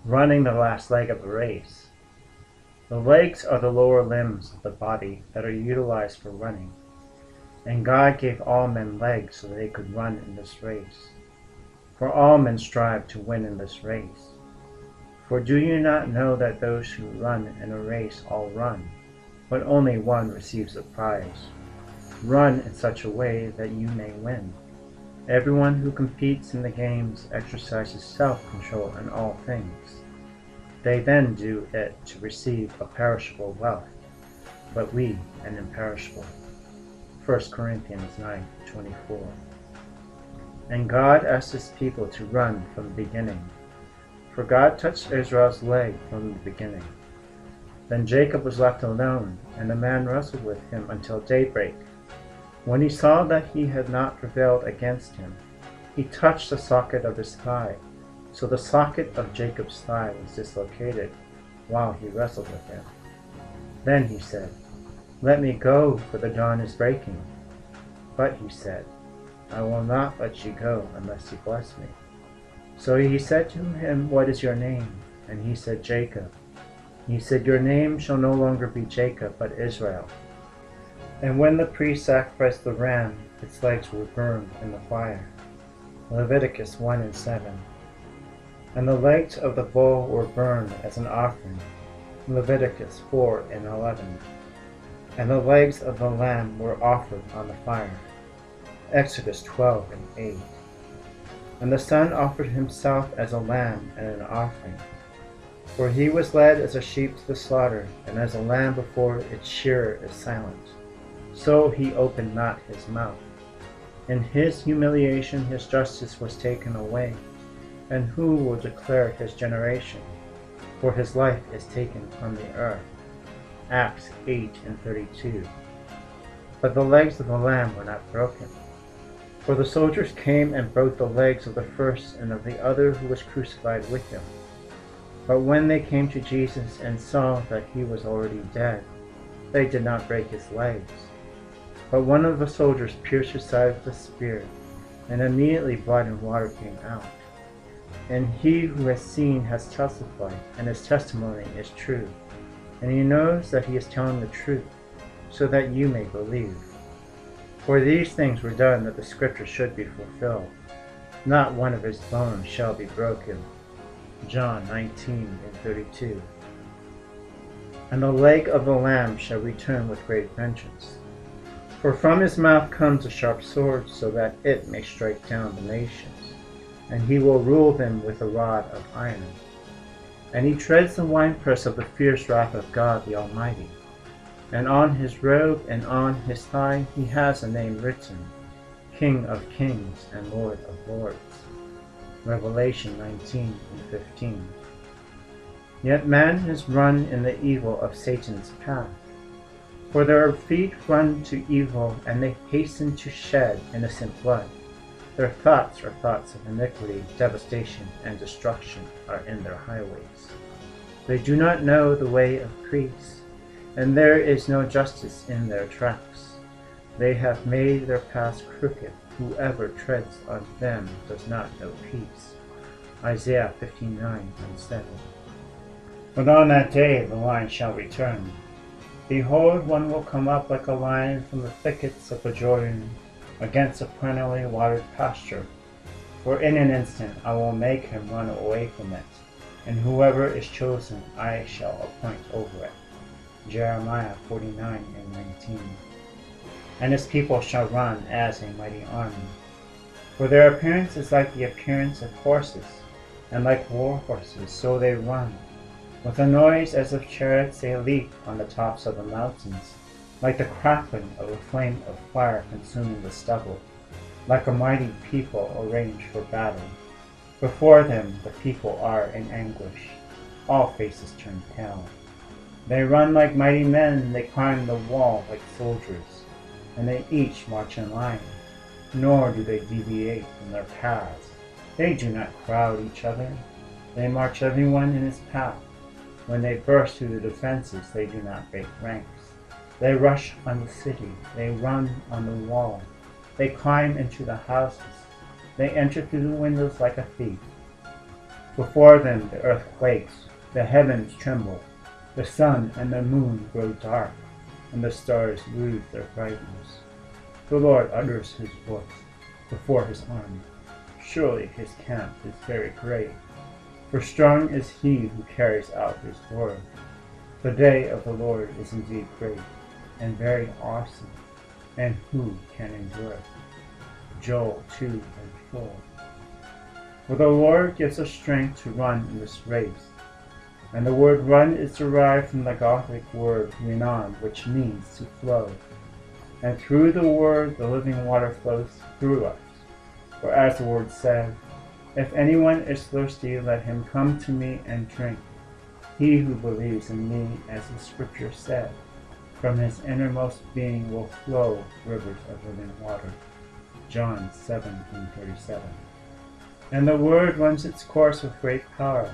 running the last leg of the race. The legs are the lower limbs of the body that are utilized for running, and God gave all men legs so that they could run in this race. For all men strive to win in this race. For do you not know that those who run in a race all run, but only one receives the prize? Run in such a way that you may win. Everyone who competes in the games exercises self-control in all things. They then do it to receive a perishable wealth, but we an imperishable. 1 Corinthians 9:24. And God asked his people to run from the beginning, for God touched Israel's leg from the beginning. Then Jacob was left alone, and the man wrestled with him until daybreak. When he saw that he had not prevailed against him, he touched the socket of his thigh. So the socket of Jacob's thigh was dislocated while he wrestled with him. Then he said, "Let me go, for the dawn is breaking." But he said, "I will not let you go unless you bless me." So he said to him, "What is your name?" And he said, "Jacob." He said, "Your name shall no longer be Jacob, but Israel." And when the priest sacrificed the ram, its legs were burned in the fire. Leviticus 1:7. And the legs of the bull were burned as an offering. Leviticus 4:11. And the legs of the lamb were offered on the fire. Exodus 12:8. And the son offered himself as a lamb and an offering. For he was led as a sheep to the slaughter, and as a lamb before its shearer is silent, so he opened not his mouth. In his humiliation his justice was taken away. And who will declare his generation? For his life is taken from the earth. Acts 8:32. But the legs of the lamb were not broken. For the soldiers came and broke the legs of the first and of the other who was crucified with him. But when they came to Jesus and saw that he was already dead, they did not break his legs. But one of the soldiers pierced his side with a spear, and immediately blood and water came out. And he who has seen has testified, and his testimony is true. And he knows that he is telling the truth, so that you may believe. For these things were done that the scripture should be fulfilled. Not one of his bones shall be broken. John 19:32. And the leg of the lamb shall return with great vengeance. For from his mouth comes a sharp sword, so that it may strike down the nations. And he will rule them with a rod of iron. And he treads the winepress of the fierce wrath of God the Almighty. And on his robe and on his thigh he has a name written, King of Kings and Lord of Lords. Revelation 19:15. Yet man has run in the evil of Satan's path. For their feet run to evil, and they hasten to shed innocent blood. Their thoughts are thoughts of iniquity, devastation, and destruction are in their highways. They do not know the way of peace, and there is no justice in their tracks. They have made their paths crooked. Whoever treads on them does not know peace. Isaiah 59:7. But on that day the lion shall return. Behold, one will come up like a lion from the thickets of the Jordan, against a perennially watered pasture. For in an instant I will make him run away from it, and whoever is chosen I shall appoint over it. Jeremiah 49:19. And his people shall run as a mighty army. For their appearance is like the appearance of horses, and like war horses, so they run. With a noise as of chariots they leap on the tops of the mountains, like the crackling of a flame of fire consuming the stubble, like a mighty people arranged for battle. Before them the people are in anguish, all faces turn pale. They run like mighty men, they climb the wall like soldiers, and they each march in line, nor do they deviate from their paths. They do not crowd each other, they march everyone in his path. When they burst through the defenses, they do not break ranks. They rush on the city, they run on the wall, they climb into the houses, they enter through the windows like a thief. Before them the earth quakes, the heavens tremble, the sun and the moon grow dark, and the stars lose their brightness. The Lord utters his voice before his army. Surely his camp is very great, for strong is he who carries out his word. The day of the Lord is indeed great, and very awesome, and who can endure it? Joel 2:4. For the Lord gives us strength to run in this race. And the word run is derived from the Gothic word renan, which means to flow. And through the word the living water flows through us. For as the word said, if anyone is thirsty, let him come to me and drink. He who believes in me, as the scripture said, from his innermost being will flow rivers of living water. John 7:37. And the word runs its course with great power.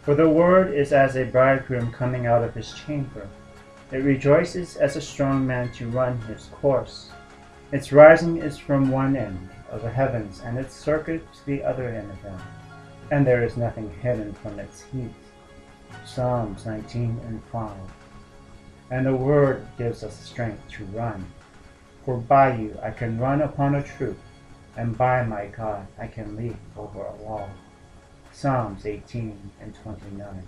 For the word is as a bridegroom coming out of his chamber. It rejoices as a strong man to run his course. Its rising is from one end of the heavens, and its circuit to the other end of them. And there is nothing hidden from its heat. Psalms 19:5. And the word gives us strength to run. For by you I can run upon a troop, and by my God I can leap over a wall. Psalms 18:29.